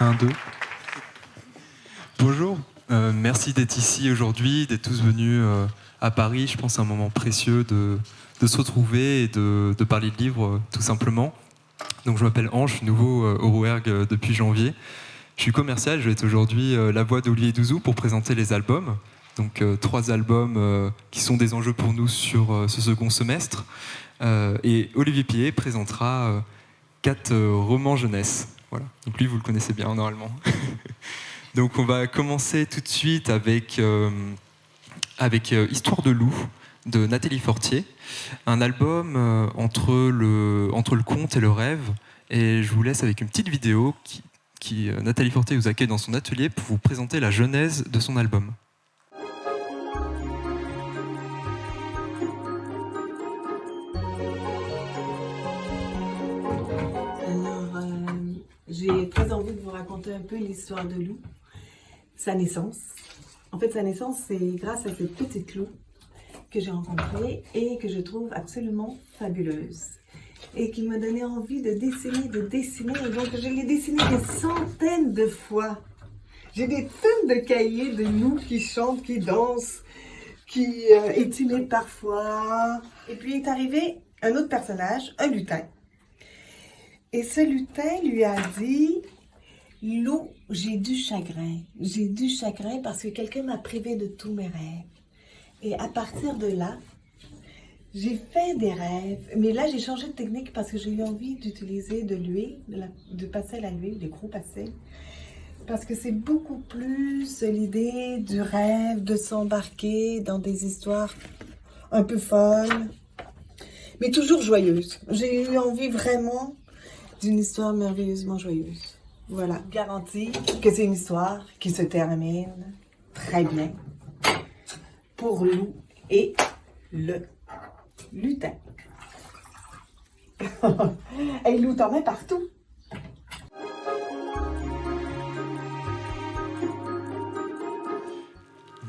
Un, deux. Bonjour, merci d'être ici aujourd'hui, d'être tous venus à Paris. Je pense que c'est un moment précieux de se retrouver et de parler de livres, tout simplement. Donc je m'appelle Ange, je suis nouveau au Rouergue depuis janvier. Je suis commercial, je vais être aujourd'hui la voix d'Olivier Douzou pour présenter les albums. Donc 3 albums qui sont des enjeux pour nous sur ce second semestre. Et Olivier Pillet présentera 4 romans jeunesse. Voilà. Donc lui, vous le connaissez bien normalement. Donc on va commencer tout de suite avec Histoire de loup de Nathalie Fortier, un album entre le conte et le rêve. Et je vous laisse avec une petite vidéo qui Nathalie Fortier vous accueille dans son atelier pour vous présenter la genèse de son album. J'ai très envie de vous raconter un peu l'histoire de Lou, sa naissance. En fait, sa naissance, c'est grâce à cette petite Lou que j'ai rencontrée et que je trouve absolument fabuleuse. Et qui m'a donné envie de dessiner. Et donc, je l'ai dessinée des centaines de fois. J'ai des tonnes de cahiers de Lou qui chantent, qui dansent, qui est timide parfois. Et puis est arrivé un autre personnage, un lutin. Et ce lutin lui a dit « Lou, j'ai du chagrin. J'ai du chagrin parce que quelqu'un m'a privé de tous mes rêves. » Et à partir de là, j'ai fait des rêves. Mais là, j'ai changé de technique parce que j'ai eu envie d'utiliser de l'huile, de pastel à l'huile, des gros pastels. Parce que c'est beaucoup plus l'idée du rêve, de s'embarquer dans des histoires un peu folles, mais toujours joyeuses. J'ai eu envie vraiment d'une histoire merveilleusement joyeuse. Voilà, garantie que c'est une histoire qui se termine très bien pour Lou et le lutin. Hey Lou, t'en mets partout.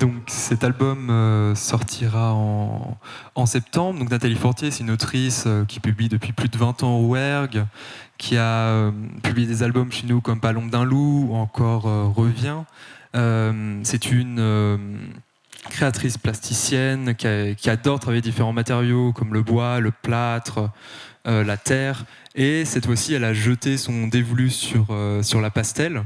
Donc cet album sortira en septembre. Donc Nathalie Fortier, c'est une autrice qui publie depuis plus de 20 ans au Rouergue, qui a publié des albums chez nous comme Pas l'ombre d'un loup ou encore Revient. C'est une créatrice plasticienne qui adore travailler différents matériaux comme le bois, le plâtre, la terre. Et cette fois-ci, elle a jeté son dévolu sur la pastel.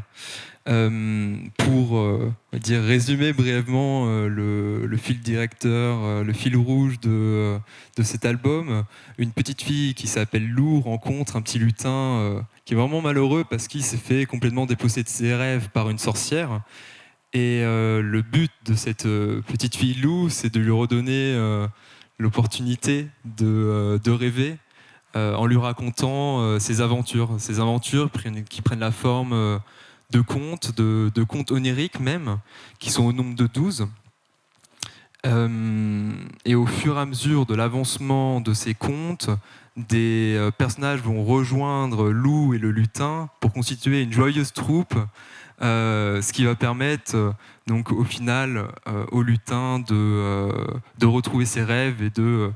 Pour résumer brièvement le fil directeur, le fil rouge de cet album, une petite fille qui s'appelle Lou rencontre un petit lutin qui est vraiment malheureux parce qu'il s'est fait complètement déposséder de ses rêves par une sorcière. Et le but de cette petite fille Lou, c'est de lui redonner l'opportunité de rêver en lui racontant ses aventures qui prennent la forme de contes oniriques même, qui sont au nombre de 12. Et au fur et à mesure de l'avancement de ces contes, des personnages vont rejoindre Lou et le lutin pour constituer une joyeuse troupe, ce qui va permettre donc au final au lutin de retrouver ses rêves et de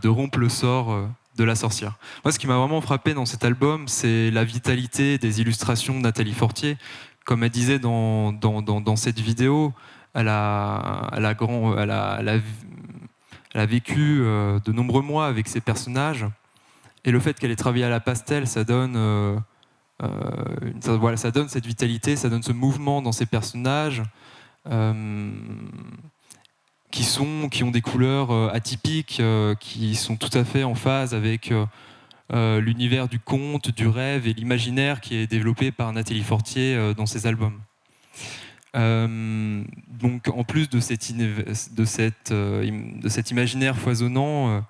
rompre le sort de la sorcière. Moi, ce qui m'a vraiment frappé dans cet album, c'est la vitalité des illustrations de Nathalie Fortier. Comme elle disait dans cette vidéo, elle a vécu de nombreux mois avec ses personnages. Et le fait qu'elle ait travaillé à la pastel, ça donne cette vitalité, ça donne ce mouvement dans ses personnages. Qui ont des couleurs atypiques, qui sont tout à fait en phase avec l'univers du conte, du rêve et l'imaginaire qui est développé par Nathalie Fortier dans ses albums. Donc en plus de cet imaginaire foisonnant,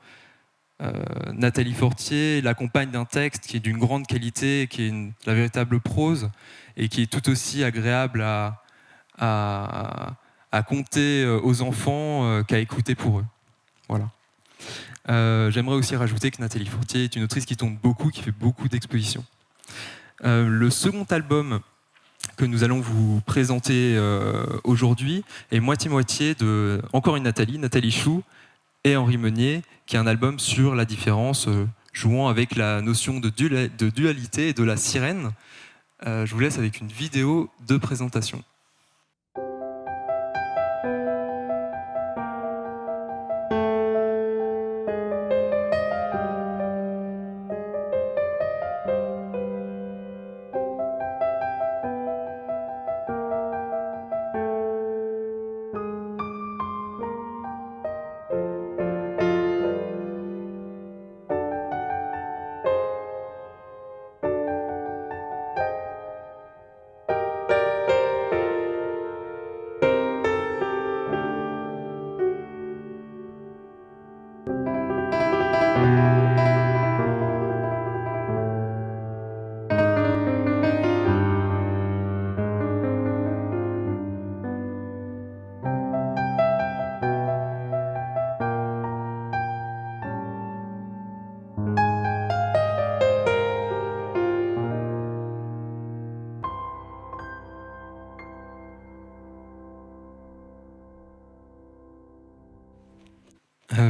Nathalie Fortier l'accompagne d'un texte qui est d'une grande qualité, qui est la véritable prose et qui est tout aussi agréable à conter aux enfants qu'à écouter pour eux. Voilà. J'aimerais aussi rajouter que Nathalie Fortier est une autrice qui tourne beaucoup, qui fait beaucoup d'expositions. Le second album que nous allons vous présenter aujourd'hui est moitié-moitié de encore une Nathalie Chou et Henri Meunier, qui est un album sur la différence, jouant avec la notion de dualité et de la sirène. Je vous laisse avec une vidéo de présentation.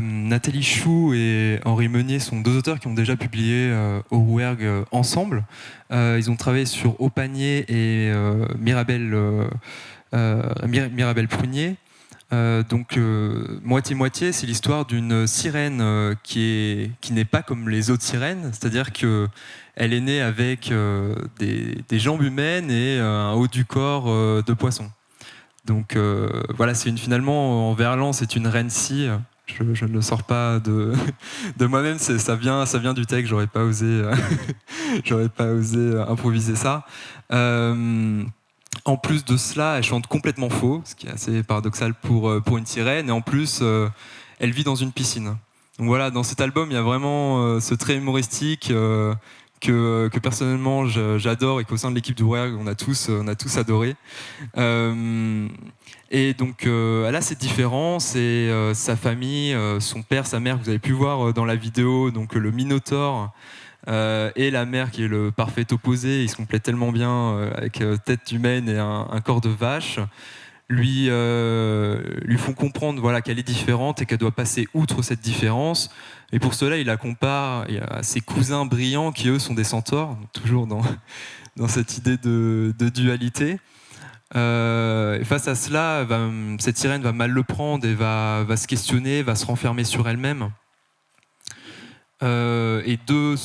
Nathalie Chou et Henri Meunier sont deux auteurs qui ont déjà publié au Rouergue ensemble. Ils ont travaillé sur Au panier et Mirabelle Prunier. Donc moitié-moitié, c'est l'histoire d'une sirène qui n'est pas comme les autres sirènes, c'est-à-dire qu'elle est née avec des jambes humaines et un haut du corps de poisson. Donc voilà, finalement en verlan, c'est une reine-scie. Je ne le sors pas de moi-même, ça vient du texte, j'aurais pas osé improviser ça. En plus de cela, elle chante complètement faux, ce qui est assez paradoxal pour une sirène, et en plus, elle vit dans une piscine. Donc voilà, dans cet album, il y a vraiment ce trait humoristique que personnellement j'adore et qu'au sein de l'équipe du Rouergue, on a tous adoré. Et donc elle a ses différences et sa famille, son père, sa mère, que vous avez pu voir dans la vidéo, donc le Minotaure, et la mère qui est le parfait opposé, ils se complètent tellement bien avec tête humaine et un corps de vache, lui font comprendre voilà, qu'elle est différente et qu'elle doit passer outre cette différence. Et pour cela, il la compare à ses cousins brillants qui, eux, sont des centaures, toujours dans cette idée de dualité. Et face à cela, cette sirène va mal le prendre et va se questionner, va se renfermer sur elle-même. Et de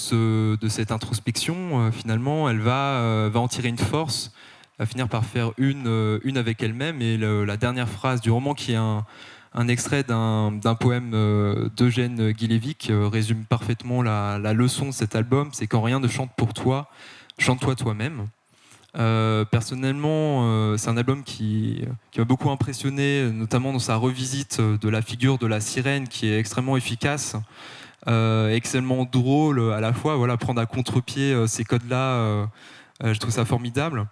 cette introspection, finalement, elle va en tirer une force, va finir par faire une avec elle-même. Et la dernière phrase du roman, qui est un extrait d'un poème d'Eugène Guilevic, résume parfaitement la leçon de cet album, c'est: quand rien ne chante pour toi, chante-toi toi-même. Personnellement, c'est un album qui m'a beaucoup impressionné, notamment dans sa revisite de la figure de la sirène, qui est extrêmement efficace, extrêmement drôle à la fois. Voilà, prendre à contre-pied ces codes-là, je trouve ça formidable.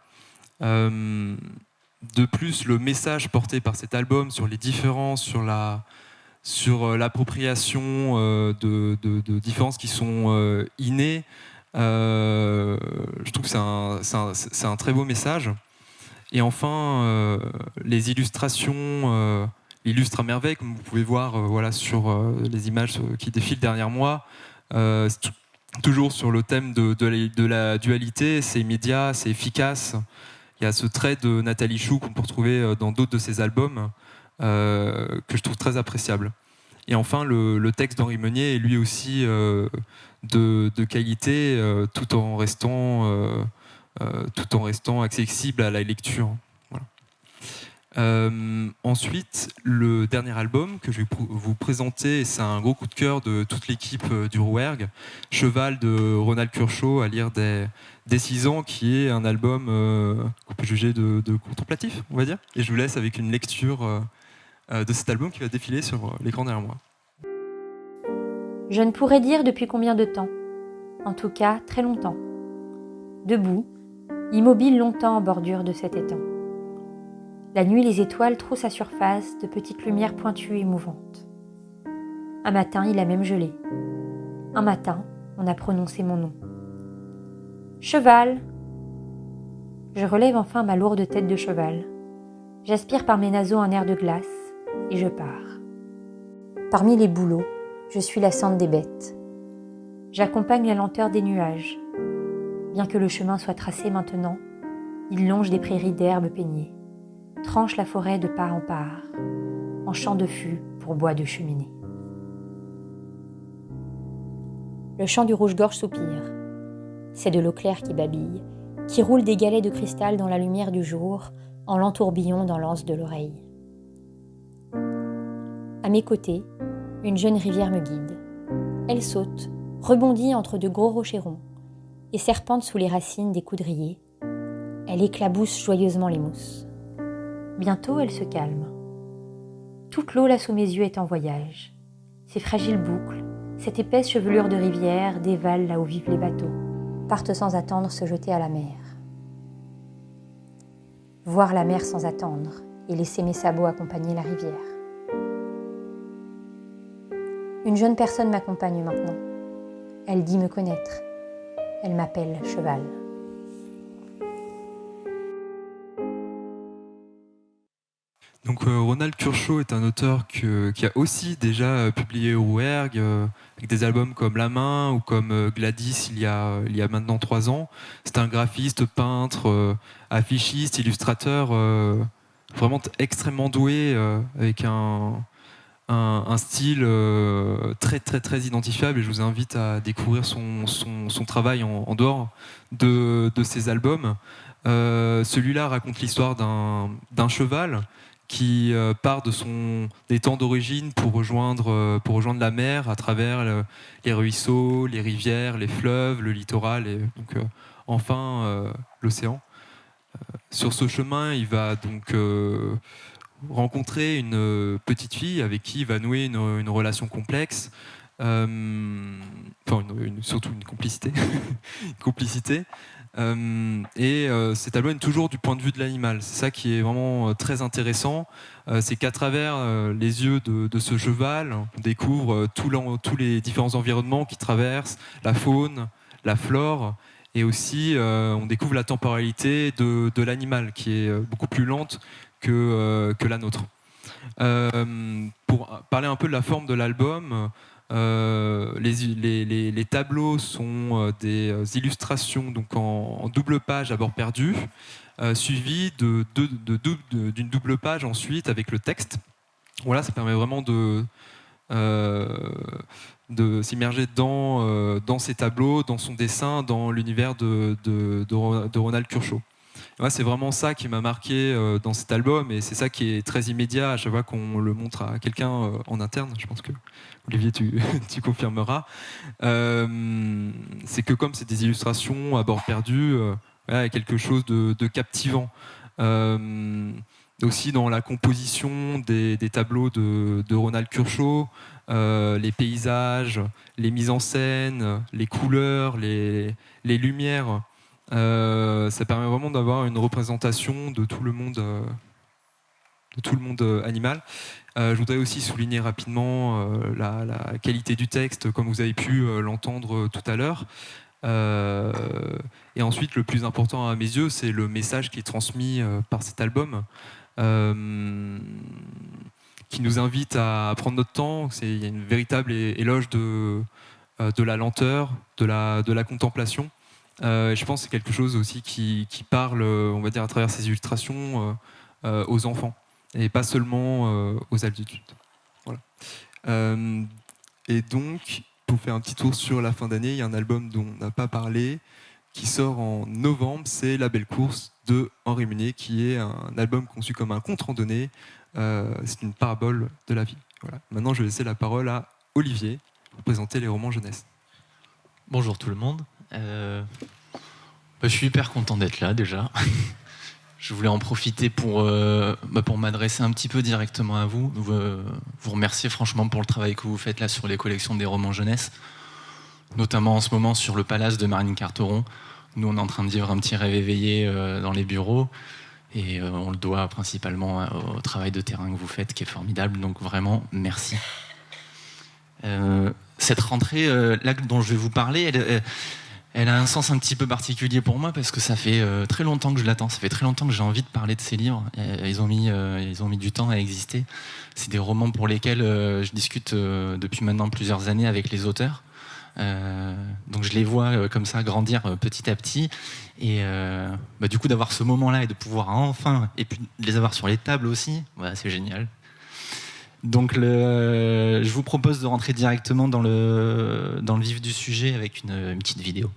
De plus, le message porté par cet album sur les différences, sur l'appropriation de différences qui sont innées, je trouve que c'est un très beau message. Et enfin, les illustrations illustrent à merveille, comme vous pouvez voir voilà, sur les images qui défilent derrière moi. Toujours sur le thème de la dualité, c'est immédiat, c'est efficace. Il y a ce trait de Nathalie Chou qu'on peut retrouver dans d'autres de ses albums, que je trouve très appréciable. Et enfin, le texte d'Henri Meunier est lui aussi de qualité, tout en restant accessible à la lecture. Voilà. Ensuite, le dernier album que je vais vous présenter, c'est un gros coup de cœur de toute l'équipe du Rouergue, Cheval de Ronald Curchod, à lire dès 6 ans, qui est un album qu'on peut juger de contemplatif, on va dire. Et je vous laisse avec une lecture de cet album qui va défiler sur l'écran derrière moi. Je ne pourrais dire depuis combien de temps. En tout cas, très longtemps. Debout, immobile longtemps en bordure de cet étang. La nuit, les étoiles troussent à surface de petites lumières pointues et mouvantes. Un matin, il a même gelé. Un matin, on a prononcé mon nom. Cheval. Je relève enfin ma lourde tête de cheval. J'aspire par mes naseaux un air de glace et je pars. Parmi les bouleaux, je suis la cendre des bêtes. J'accompagne la lenteur des nuages. Bien que le chemin soit tracé maintenant, il longe des prairies d'herbes peignées, tranche la forêt de part en part, en champ de fût pour bois de cheminée. Le chant du rouge-gorge soupire. C'est de l'eau claire qui babille, qui roule des galets de cristal dans la lumière du jour, en l'entourbillon dans l'anse de l'oreille. À mes côtés, une jeune rivière me guide. Elle saute, rebondit entre de gros rochers ronds, et serpente sous les racines des coudriers. Elle éclabousse joyeusement les mousses. Bientôt, elle se calme. Toute l'eau là sous mes yeux est en voyage. Ses fragiles boucles, cette épaisse chevelure de rivière dévalent là où vivent les bateaux, partent sans attendre se jeter à la mer. Voir la mer sans attendre et laisser mes sabots accompagner la rivière. Une jeune personne m'accompagne maintenant. Elle dit me connaître. Elle m'appelle Cheval. Donc Ronald Kershaw est un auteur qui a aussi déjà publié au Rouergue avec des albums comme La Main ou comme Gladys il y a maintenant 3 ans. C'est un graphiste, peintre, affichiste, illustrateur vraiment extrêmement doué avec un style très très très identifiable, et je vous invite à découvrir son travail en dehors de ses albums. Celui-là raconte l'histoire d'un cheval qui part des temps d'origine pour rejoindre la mer à travers les ruisseaux, les rivières, les fleuves, le littoral et donc enfin l'océan. Sur ce chemin, il va donc rencontrer une petite fille avec qui il va nouer une relation complexe, surtout une complicité. Une complicité. Cet album est toujours du point de vue de l'animal. C'est ça qui est vraiment très intéressant. C'est qu'à travers les yeux de ce cheval, on découvre tous les différents environnements qui traversent, la faune, la flore, et aussi on découvre la temporalité de l'animal qui est beaucoup plus lente que la nôtre. Pour parler un peu de la forme de l'album, les tableaux sont des illustrations donc en double page à bord perdu, suivies d'une double page ensuite avec le texte. Voilà, ça permet vraiment de s'immerger dans ces tableaux, dans son dessin, dans l'univers de Ronald Kershaw. Ouais, c'est vraiment ça qui m'a marqué dans cet album, et c'est ça qui est très immédiat à chaque fois qu'on le montre à quelqu'un en interne. Je pense que Olivier, tu confirmeras. C'est que comme c'est des illustrations à bord perdu, il y a quelque chose de captivant. Aussi dans la composition des tableaux de Ronald Kershaw, les paysages, les mises en scène, les couleurs, les lumières. Ça permet vraiment d'avoir une représentation de tout le monde animal. Je voudrais aussi souligner rapidement la qualité du texte, comme vous avez pu l'entendre tout à l'heure. Et ensuite, le plus important à mes yeux, c'est le message qui est transmis par cet album, qui nous invite à prendre notre temps. Il y a une véritable éloge de la lenteur, de la contemplation. Je pense que c'est quelque chose aussi qui parle, on va dire, à travers ces illustrations aux enfants, et pas seulement aux adultes. Voilà. Et donc, pour faire un petit tour sur la fin d'année, il y a un album dont on n'a pas parlé, qui sort en novembre, c'est La Belle Course de Henri Munier, qui est un album conçu comme un conte randonnée. C'est une parabole de la vie. Voilà. Maintenant, je vais laisser la parole à Olivier pour présenter les romans jeunesse. Bonjour tout le monde. Je suis hyper content d'être là déjà. Je voulais en profiter pour m'adresser un petit peu directement à vous, vous remercier franchement pour le travail que vous faites là sur les collections des romans jeunesse, notamment en ce moment sur le Palace de Marine Carteron. Nous, on est en train de vivre un petit rêve éveillé dans les bureaux, et on le doit principalement au travail de terrain que vous faites, qui est formidable, donc vraiment merci. Cette rentrée là dont je vais vous parler, elle a un sens un petit peu particulier pour moi, parce que ça fait très longtemps que je l'attends. Ça fait très longtemps que j'ai envie de parler de ces livres. Ils ont mis du temps à exister. C'est des romans pour lesquels je discute depuis maintenant plusieurs années avec les auteurs. Donc je les vois comme ça grandir petit à petit. Et du coup, d'avoir ce moment-là et de pouvoir enfin, et puis de les avoir sur les tables aussi, c'est génial. Donc je vous propose de rentrer directement dans le vif du sujet avec une petite vidéo.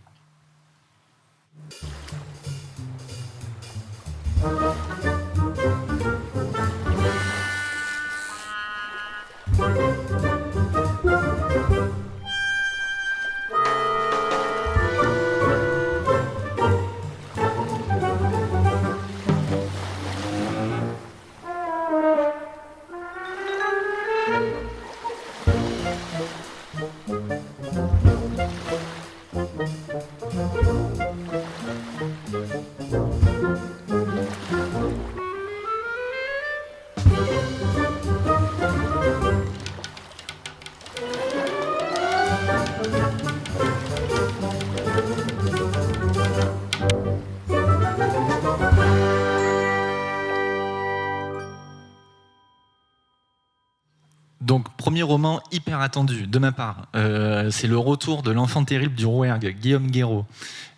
Donc, premier roman hyper attendu de ma part. C'est le retour de l'enfant terrible du Rouergue, Guillaume Guéraud.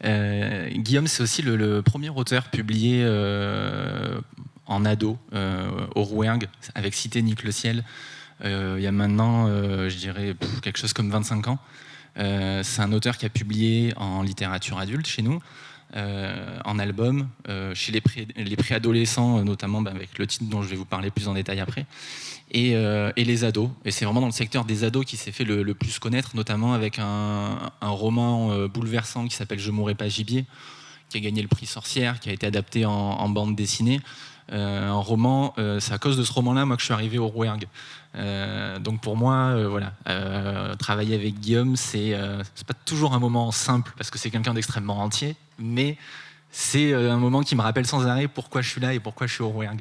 Guillaume, c'est aussi le premier auteur publié en ado au Rouergue, avec Cité Nique le ciel. Il y a maintenant, je dirais, quelque chose comme 25 ans. C'est un auteur qui a publié en littérature adulte chez nous, en album, chez les préadolescents, notamment avec le titre dont je vais vous parler plus en détail après. Et les ados. Et c'est vraiment dans le secteur des ados qui s'est fait le plus connaître, notamment avec un roman bouleversant qui s'appelle Je mourrai pas gibier, qui a gagné le prix Sorcière, qui a été adapté en bande dessinée. Un roman, c'est à cause de ce roman-là, moi, que je suis arrivé au Rouergue. Donc pour moi, travailler avec Guillaume, c'est pas toujours un moment simple, parce que c'est quelqu'un d'extrêmement entier, mais c'est un moment qui me rappelle sans arrêt pourquoi je suis là et pourquoi je suis au Rouergue.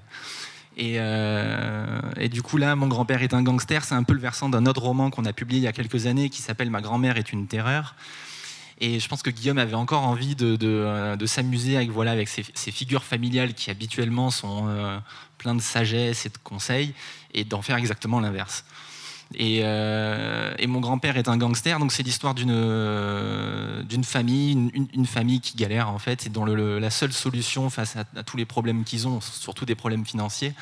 Et du coup là, Mon grand-père est un gangster, c'est un peu le versant d'un autre roman qu'on a publié il y a quelques années qui s'appelle Ma grand-mère est une terreur. Et je pense que Guillaume avait encore envie de s'amuser avec ces figures familiales qui habituellement sont pleines de sagesse et de conseils, et d'en faire exactement l'inverse. Et Mon grand-père est un gangster, donc c'est l'histoire d'une famille, une famille qui galère en fait, et dont la seule solution face à tous les problèmes qu'ils ont, surtout des problèmes financiers,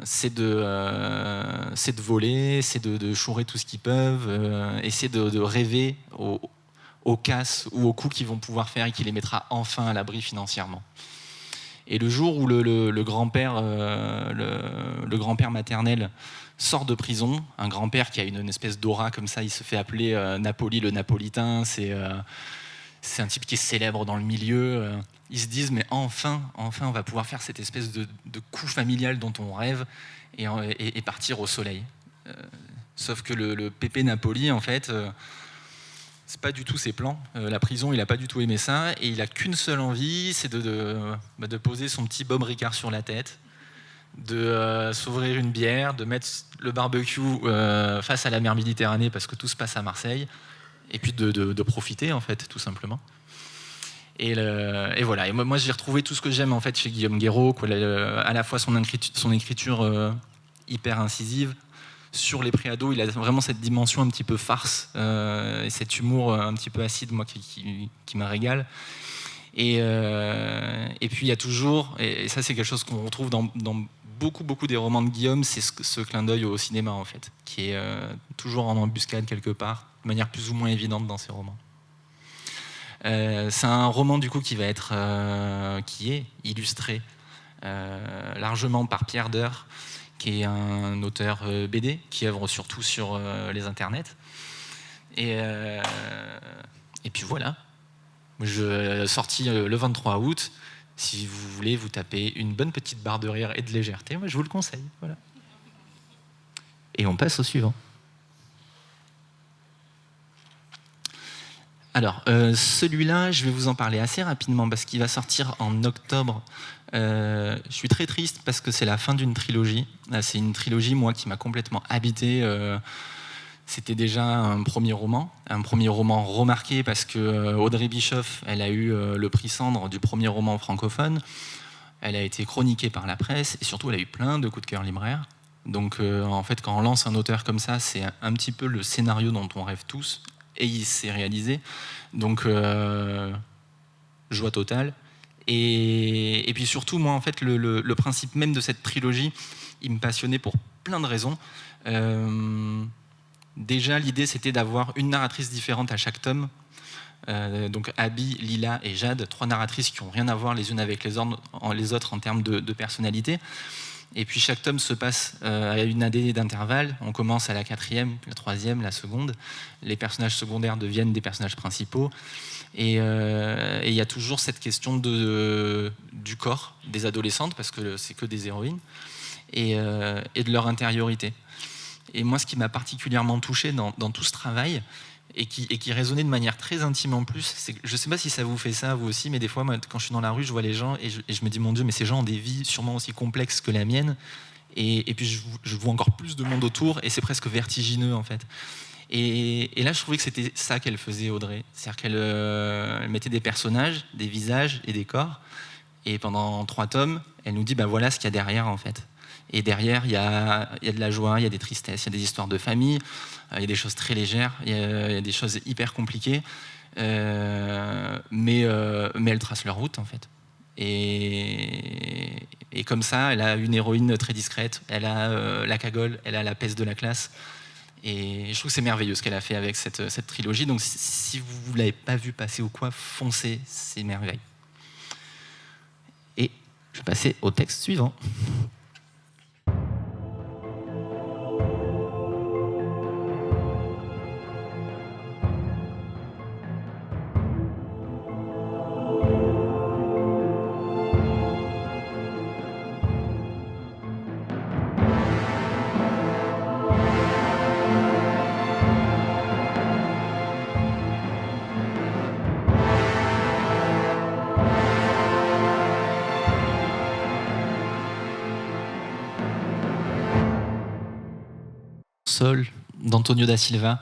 c'est de voler, c'est de chourer tout ce qu'ils peuvent, et c'est de rêver aux casses ou aux coups qu'ils vont pouvoir faire et qui les mettra enfin à l'abri financièrement. Et le jour où le grand-père maternel sort de prison, un grand-père qui a une espèce d'aura comme ça, il se fait appeler Napoli le Napolitain, c'est un type qui est célèbre dans le milieu. Ils se disent, mais enfin, on va pouvoir faire cette espèce de coup familial dont on rêve et partir au soleil. Sauf que le pépé Napoli, en fait, c'est pas du tout ses plans. La prison, il a pas du tout aimé ça, et il a qu'une seule envie, c'est de poser son petit Bob Ricard sur la tête, de s'ouvrir une bière, de mettre le barbecue face à la mer Méditerranée parce que tout se passe à Marseille, et puis de profiter en fait, tout simplement. Et voilà. Et moi, j'ai retrouvé tout ce que j'aime en fait chez Guillaume Guéraud, à la fois son écriture hyper incisive. Sur les préados, il a vraiment cette dimension un petit peu farce et cet humour un petit peu acide, moi, qui me régale. Et puis il y a toujours, et ça c'est quelque chose qu'on retrouve dans beaucoup des romans de Guillaume, c'est ce clin d'œil au cinéma en fait, qui est toujours en embuscade quelque part, de manière plus ou moins évidente dans ses romans. C'est un roman du coup qui est illustré largement par Pierre Deur, qui est un auteur BD qui œuvre surtout sur les internets. Et puis voilà. Sorti le 23 août. Si vous voulez vous taper une bonne petite barre de rire et de légèreté, moi je vous le conseille. Voilà. Et on passe au suivant. Alors, celui-là, je vais vous en parler assez rapidement parce qu'il va sortir en octobre. Je suis très triste parce que c'est la fin d'une trilogie. C'est une trilogie, moi, qui m'a complètement habité. C'était déjà un premier roman remarqué parce que Audrey Bischoff, elle a eu le prix Cendre du premier roman francophone. Elle a été chroniquée par la presse et surtout, elle a eu plein de coups de cœur libraires. Donc en fait, quand on lance un auteur comme ça, c'est un petit peu le scénario dont on rêve tous, et il s'est réalisé. Donc joie totale. Et puis surtout, moi, en fait, le principe même de cette trilogie, il me passionnait pour plein de raisons. Déjà, l'idée, c'était d'avoir une narratrice différente à chaque tome. Donc Abby, Lila et Jade, 3 narratrices qui n'ont rien à voir les unes avec les autres en termes de personnalité. Et puis chaque tome se passe à une année d'intervalle. On commence à la 4e, la 3e, la seconde. Les personnages secondaires deviennent des personnages principaux. Et il y a toujours cette question du corps des adolescentes, parce que c'est que des héroïnes, et de leur intériorité. Et moi, ce qui m'a particulièrement touché dans tout ce travail, et qui résonnait de manière très intime en plus, c'est que, je ne sais pas si ça vous fait ça, vous aussi, mais des fois, moi, quand je suis dans la rue, je vois les gens, et je me dis, mon Dieu, mais ces gens ont des vies sûrement aussi complexes que la mienne, et puis je vois encore plus de monde autour, et c'est presque vertigineux, en fait. Et là, je trouvais que c'était ça qu'elle faisait, Audrey. C'est-à-dire qu'elle elle mettait des personnages, des visages et des corps, et pendant 3 tomes, elle nous dit, bah voilà ce qu'il y a derrière, en fait. Et derrière, il y a de la joie, il y a des tristesses, il y a des histoires de famille, il y a des choses très légères, il y a des choses hyper compliquées, mais elles tracent leur route, en fait. Et comme ça, elle a une héroïne très discrète, elle a la cagole, elle a la peste de la classe. Et je trouve que c'est merveilleux ce qu'elle a fait avec cette trilogie. Donc si vous ne l'avez pas vu passer ou quoi, foncez, c'est merveilleux. Et je vais passer au texte suivant. Sol d'Antonio da Silva.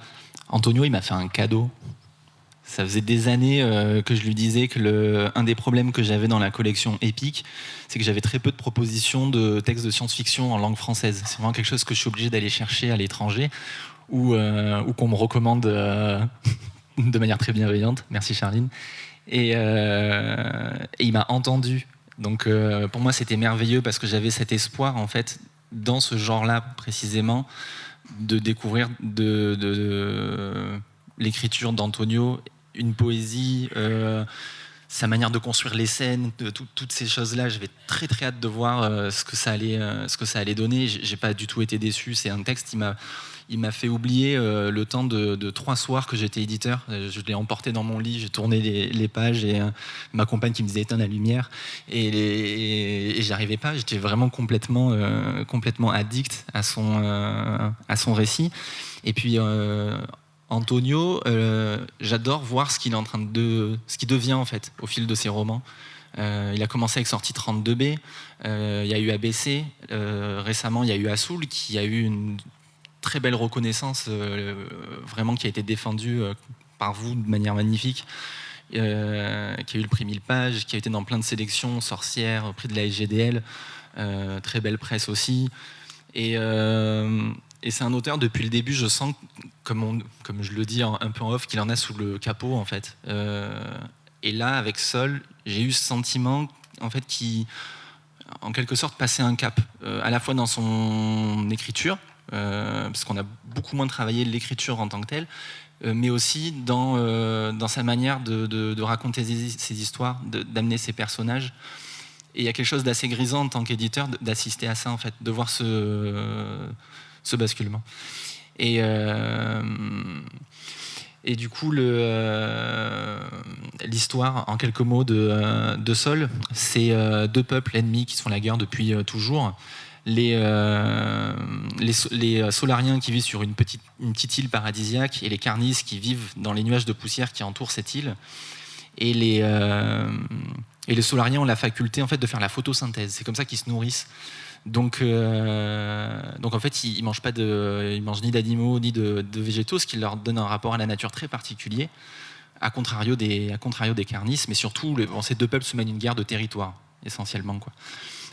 Antonio, il m'a fait un cadeau. Ça faisait des années que je lui disais que un des problèmes que j'avais dans la collection Epic, c'est que j'avais très peu de propositions de textes de science-fiction en langue française. C'est vraiment quelque chose que je suis obligé d'aller chercher à l'étranger ou qu'on me recommande de manière très bienveillante. Merci Charline. Et il m'a entendu. Donc pour moi, c'était merveilleux parce que j'avais cet espoir, en fait, dans ce genre-là précisément, de découvrir l'écriture d'Antonio, une poésie, sa manière de construire les scènes, toutes ces choses-là. J'avais très très hâte de voir ce que ça allait donner. J'ai pas du tout été déçu. C'est un texte, il m'a fait oublier le temps de 3 soirs que j'étais éditeur. Je l'ai emporté dans mon lit, j'ai tourné les pages, et ma compagne qui me disait éteins la lumière, et j'arrivais pas. J'étais vraiment complètement addict à son récit. Et puis Antonio, j'adore voir ce qu'il devient, en fait, au fil de ses romans. Il a commencé avec Sortie 32B, il y a eu ABC, récemment il y a eu Assoul, qui a eu une très belle reconnaissance, vraiment, qui a été défendue par vous de manière magnifique, qui a eu le prix 1000 pages, qui a été dans plein de sélections, Sorcière, prix de la SGDL, très belle presse aussi. Et c'est un auteur, depuis le début, je sens, comme je le dis un peu en off, qu'il en a sous le capot, en fait. Et là, avec Sol, j'ai eu ce sentiment, en fait, qui, en quelque sorte, passait un cap, à la fois dans son écriture, parce qu'on a beaucoup moins travaillé l'écriture en tant que telle, mais aussi dans sa manière de raconter ses histoires, d'amener ses personnages. Et il y a quelque chose d'assez grisant en tant qu'éditeur d'assister à ça, en fait, de voir ce basculement. Et du coup, l'histoire, en quelques mots, de Sol, c'est 2 peuples ennemis qui se font la guerre depuis toujours. Les Solariens qui vivent sur une petite île paradisiaque, et les Carnis qui vivent dans les nuages de poussière qui entourent cette île. Et les Solariens ont la faculté, en fait, de faire la photosynthèse. C'est comme ça qu'ils se nourrissent. Donc en fait, ils mangent ni d'animaux ni de végétaux, ce qui leur donne un rapport à la nature très particulier, à contrario des Carnis. Mais surtout, ces 2 peuples se mènent une guerre de territoire, essentiellement, quoi.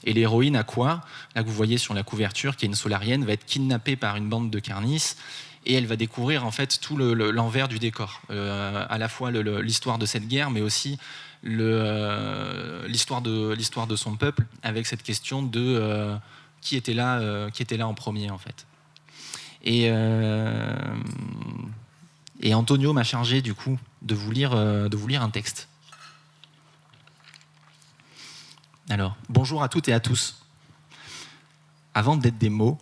Et l'héroïne, Aqua, là que vous voyez sur la couverture, qui est une solarienne, va être kidnappée par une bande de carnisses et elle va découvrir en fait tout l'envers du décor. À la fois l'histoire de cette guerre, mais aussi l'histoire de son peuple, avec cette question de qui était là en premier en fait. Et Antonio m'a chargé du coup de vous lire un texte. Alors, bonjour à toutes et à tous. Avant d'être des mots,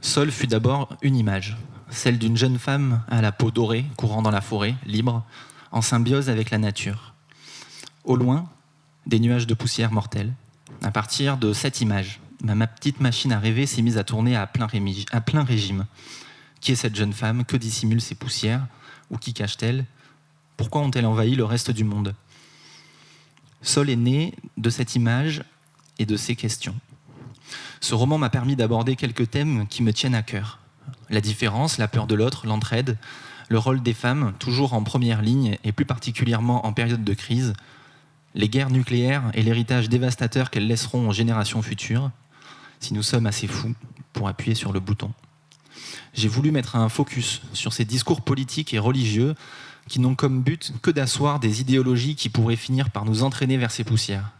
Sol fut d'abord une image, celle d'une jeune femme à la peau dorée, courant dans la forêt, libre, en symbiose avec la nature. Au loin, des nuages de poussière mortelle. À partir de cette image, ma petite machine à rêver s'est mise à tourner à plein régime. Qui est cette jeune femme? Que dissimulent ces poussières? Ou qui cache-t-elle? Pourquoi ont-elles envahi le reste du monde? Sol est né de cette image et de ces questions. Ce roman m'a permis d'aborder quelques thèmes qui me tiennent à cœur. La différence, la peur de l'autre, l'entraide, le rôle des femmes, toujours en première ligne et plus particulièrement en période de crise, les guerres nucléaires et l'héritage dévastateur qu'elles laisseront aux générations futures, si nous sommes assez fous pour appuyer sur le bouton. J'ai voulu mettre un focus sur ces discours politiques et religieux qui n'ont comme but que d'asseoir des idéologies qui pourraient finir par nous entraîner vers ces poussières.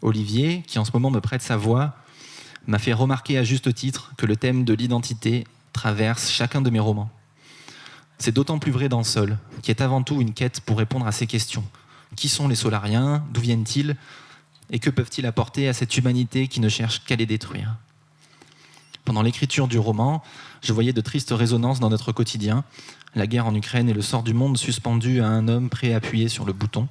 Olivier, qui en ce moment me prête sa voix, m'a fait remarquer à juste titre que le thème de l'identité traverse chacun de mes romans. C'est d'autant plus vrai dans Sol, qui est avant tout une quête pour répondre à ces questions. Qui sont les Solariens? D'où viennent-ils? Et que peuvent-ils apporter à cette humanité qui ne cherche qu'à les détruire? Pendant l'écriture du roman, je voyais de tristes résonances dans notre quotidien, la guerre en Ukraine et le sort du monde suspendu à un homme prêt à appuyer sur le bouton.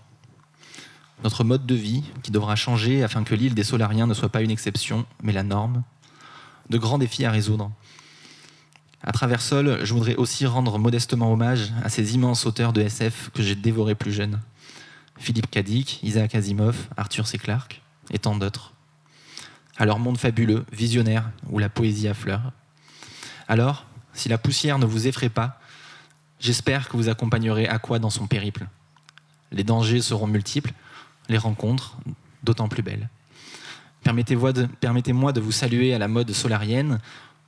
Notre mode de vie qui devra changer afin que l'île des Solariens ne soit pas une exception, mais la norme. De grands défis à résoudre. À travers Sol, je voudrais aussi rendre modestement hommage à ces immenses auteurs de SF que j'ai dévorés plus jeune. Philippe K. Dick, Isaac Asimov, Arthur C. Clarke et tant d'autres. À leur monde fabuleux, visionnaire, où la poésie affleure. Alors, si la poussière ne vous effraie pas, j'espère que vous accompagnerez Aqua dans son périple. Les dangers seront multiples, les rencontres d'autant plus belles. Permettez-moi de vous saluer à la mode solarienne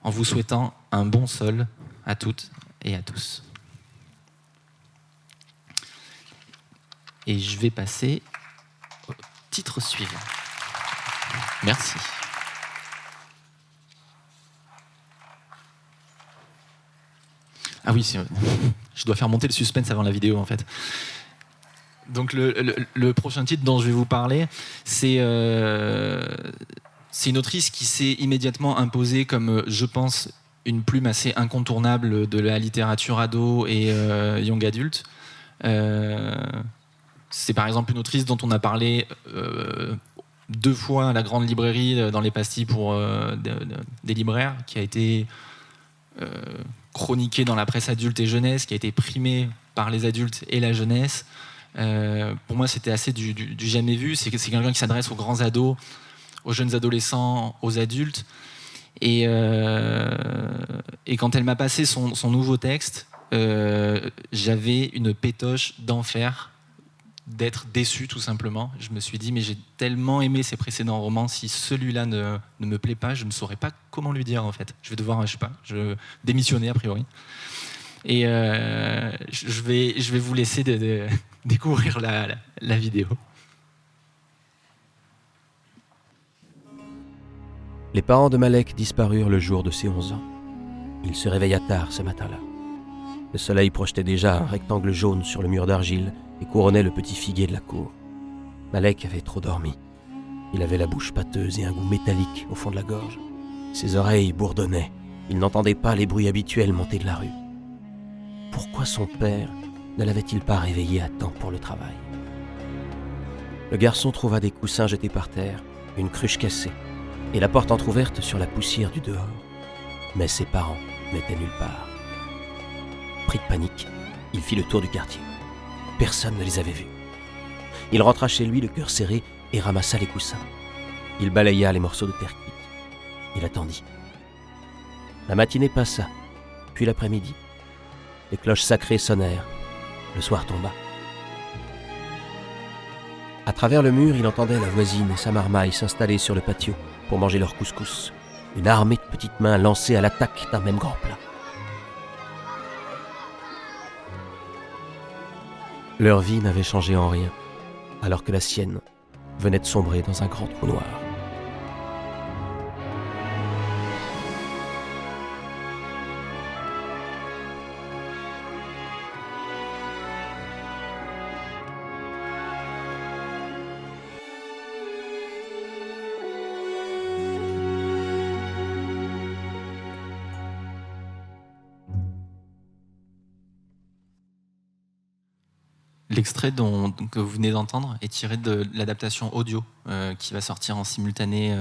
en vous souhaitant un bon sol à toutes et à tous. Et je vais passer au titre suivant. Merci. Ah oui, je dois faire monter le suspense avant la vidéo en fait. Donc le prochain titre dont je vais vous parler, c'est une autrice qui s'est immédiatement imposée comme, je pense, une plume assez incontournable de la littérature ado et young adulte. C'est par exemple une autrice dont on a parlé 2 fois à la grande librairie dans les pastilles pour des libraires, qui a été chroniquée dans la presse adulte et jeunesse, qui a été primée par les adultes et la jeunesse. Pour moi, c'était assez du jamais vu. C'est quelqu'un qui s'adresse aux grands ados, aux jeunes adolescents, aux adultes. Et quand elle m'a passé son nouveau texte, j'avais une pétoche d'enfer, d'être déçu tout simplement. Je me suis dit, mais j'ai tellement aimé ses précédents romans, si celui-là ne me plaît pas, je ne saurais pas comment lui dire en fait. Je vais devoir, je démissionner a priori. Et je vais vous laisser découvrir la vidéo. Les parents de Malek disparurent le jour de ses 11 ans. Il se réveilla tard ce matin-là. Le soleil projetait déjà un rectangle jaune sur le mur d'argile et couronnait le petit figuier de la cour. Malek avait trop dormi. Il avait la bouche pâteuse et un goût métallique au fond de la gorge. Ses oreilles bourdonnaient. Il n'entendait pas les bruits habituels montés de la rue. Pourquoi son père ne l'avait-il pas réveillé à temps pour le travail? Le garçon trouva des coussins jetés par terre, une cruche cassée et la porte entr'ouverte sur la poussière du dehors. Mais ses parents n'étaient nulle part. Pris de panique, il fit le tour du quartier. Personne ne les avait vus. Il rentra chez lui le cœur serré et ramassa les coussins. Il balaya les morceaux de terre cuite. Il attendit. La matinée passa, puis l'après-midi. Les cloches sacrées sonnèrent. Le soir tomba. À travers le mur, il entendait la voisine et sa marmaille s'installer sur le patio pour manger leur couscous. Une armée de petites mains lancées à l'attaque d'un même grand plat. Leur vie n'avait changé en rien, alors que la sienne venait de sombrer dans un grand trou noir. L'extrait que vous venez d'entendre est tiré de l'adaptation audio qui va sortir en simultané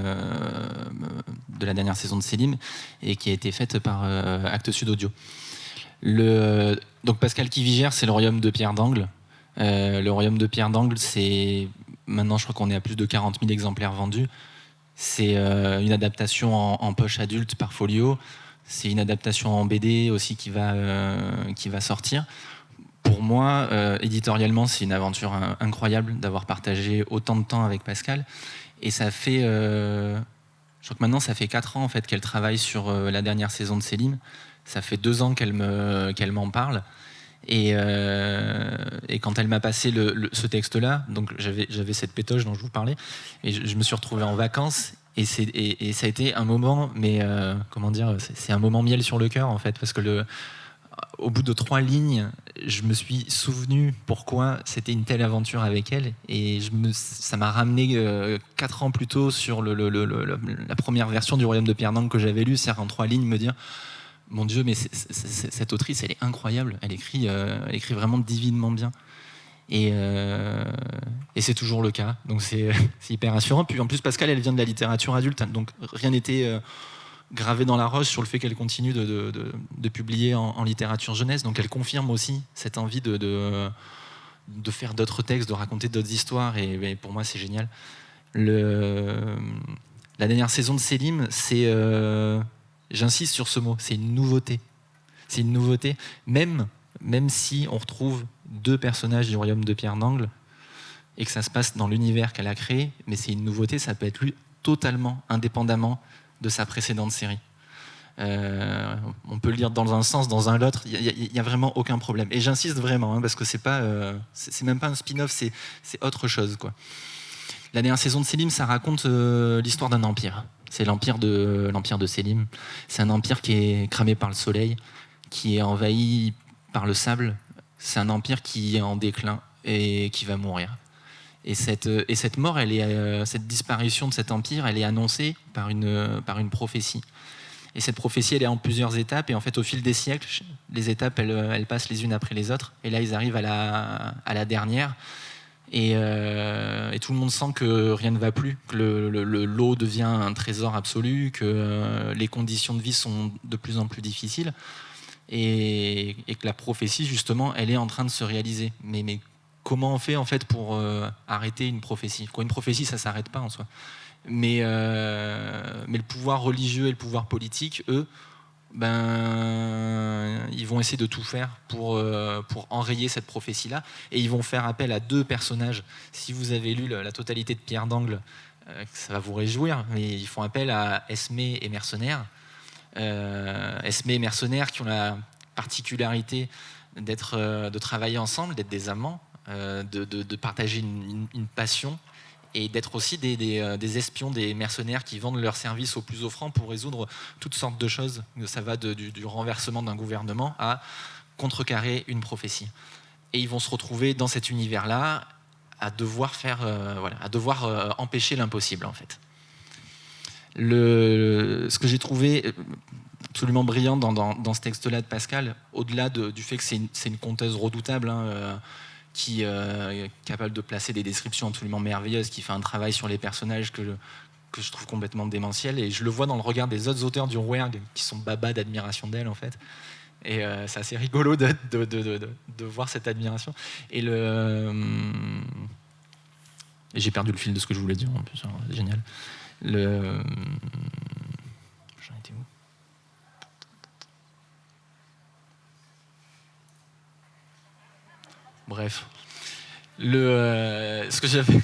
de la dernière saison de Selim et qui a été faite par Actes Sud Audio. Donc Pascal Kivigère, c'est le royaume de Pierre d'Angle. Le royaume de Pierre d'Angle, c'est maintenant, je crois qu'on est à plus de 40 000 exemplaires vendus. C'est une adaptation en poche adulte par Folio. C'est une adaptation en BD aussi qui va sortir. Pour moi, éditorialement, c'est une aventure incroyable d'avoir partagé autant de temps avec Pascal. Et ça fait, je crois que maintenant, ça fait 4 ans en fait, qu'elle travaille sur la dernière saison de Selim. Ça fait 2 ans qu'elle m'en parle. Et quand elle m'a passé ce texte-là, donc j'avais cette pétoche dont je vous parlais, et je me suis retrouvé en vacances. Et ça a été un moment, mais comment dire, c'est un moment miel sur le cœur en fait, parce que au bout de 3 lignes, je me suis souvenu pourquoi c'était une telle aventure avec elle, et ça m'a ramené 4 ans plus tôt sur la première version du Royaume de Pierre d'Angle que j'avais lu, c'est-à-dire en 3 lignes me dire mon Dieu, mais cette autrice, elle est incroyable, elle écrit vraiment divinement bien. Et c'est toujours le cas, donc c'est hyper rassurant. Puis en plus, Pascal, elle vient de la littérature adulte, donc rien n'était gravé dans la roche sur le fait qu'elle continue de publier en littérature jeunesse. Donc elle confirme aussi cette envie de faire d'autres textes, de raconter d'autres histoires, et pour moi, c'est génial. La dernière saison de Selim, c'est... j'insiste sur ce mot, c'est une nouveauté. C'est une nouveauté, même si on retrouve 2 personnages du royaume de Pierre d'Angle et que ça se passe dans l'univers qu'elle a créé, mais c'est une nouveauté, ça peut être lu totalement indépendamment de sa précédente série. On peut le lire dans un sens, dans un l'autre, il n'y a vraiment aucun problème. Et j'insiste vraiment, parce que c'est même pas un spin-off, c'est autre chose, quoi. La dernière saison de Selim, ça raconte l'histoire d'un empire. C'est l'empire de Selim. C'est un empire qui est cramé par le soleil, qui est envahi par le sable. C'est un empire qui est en déclin et qui va mourir. Et cette mort, cette disparition de cet empire, elle est annoncée par une prophétie. Et cette prophétie, elle est en plusieurs étapes. Et en fait, au fil des siècles, les étapes, elles passent les unes après les autres. Et là, ils arrivent à la dernière. Et tout le monde sent que rien ne va plus, que l'eau devient un trésor absolu, que les conditions de vie sont de plus en plus difficiles. Et que la prophétie, justement, elle est en train de se réaliser. Mais comment on fait en fait pour arrêter une prophétie ? Une prophétie, ça ne s'arrête pas en soi. Mais le pouvoir religieux et le pouvoir politique, eux, ils vont essayer de tout faire pour enrayer cette prophétie-là. Et ils vont faire appel à 2 personnages. Si vous avez lu la totalité de Pierre d'Angle, ça va vous réjouir, mais ils font appel à Esmé et Mercenaire. Esmé et Mercenaire qui ont la particularité de travailler ensemble, d'être des amants, de partager une passion, et d'être aussi des espions, des mercenaires qui vendent leurs services aux plus offrants pour résoudre toutes sortes de choses. Ça va du renversement d'un gouvernement à contrecarrer une prophétie. Et ils vont se retrouver dans cet univers-là à devoir empêcher l'impossible, en fait. Ce que j'ai trouvé absolument brillant dans ce texte-là de Pascal, au-delà du fait que c'est une conteuse redoutable, qui est capable de placer des descriptions absolument merveilleuses, qui fait un travail sur les personnages que je trouve complètement démentiel, et je le vois dans le regard des autres auteurs du Rouergue qui sont baba d'admiration d'elle, en fait. Et c'est assez rigolo de voir cette admiration. Et j'ai perdu le fil de ce que je voulais dire, en plus, c'est génial. J'en étais où ? Bref, ce que j'avais...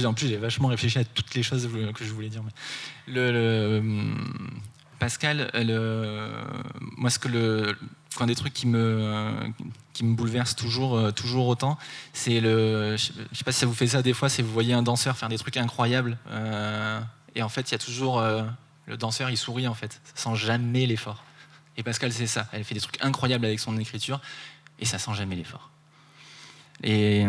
que en plus j'ai vachement réfléchi à toutes les choses que je voulais dire. Mais Pascal, moi un des trucs qui me bouleverse toujours autant, c'est je sais pas si ça vous fait ça des fois, c'est vous voyez un danseur faire des trucs incroyables et en fait il y a toujours le danseur il sourit en fait, ça sent jamais l'effort. Et Pascal c'est ça, elle fait des trucs incroyables avec son écriture et ça sent jamais l'effort. Et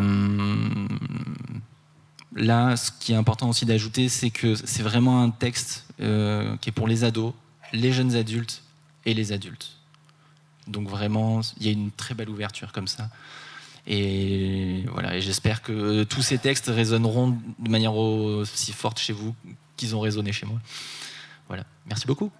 là, ce qui est important aussi d'ajouter, c'est que c'est vraiment un texte qui est pour les ados, les jeunes adultes et les adultes. Donc vraiment, il y a une très belle ouverture comme ça. Et voilà, et j'espère que tous ces textes résonneront de manière aussi forte chez vous qu'ils ont résonné chez moi. Voilà, merci beaucoup.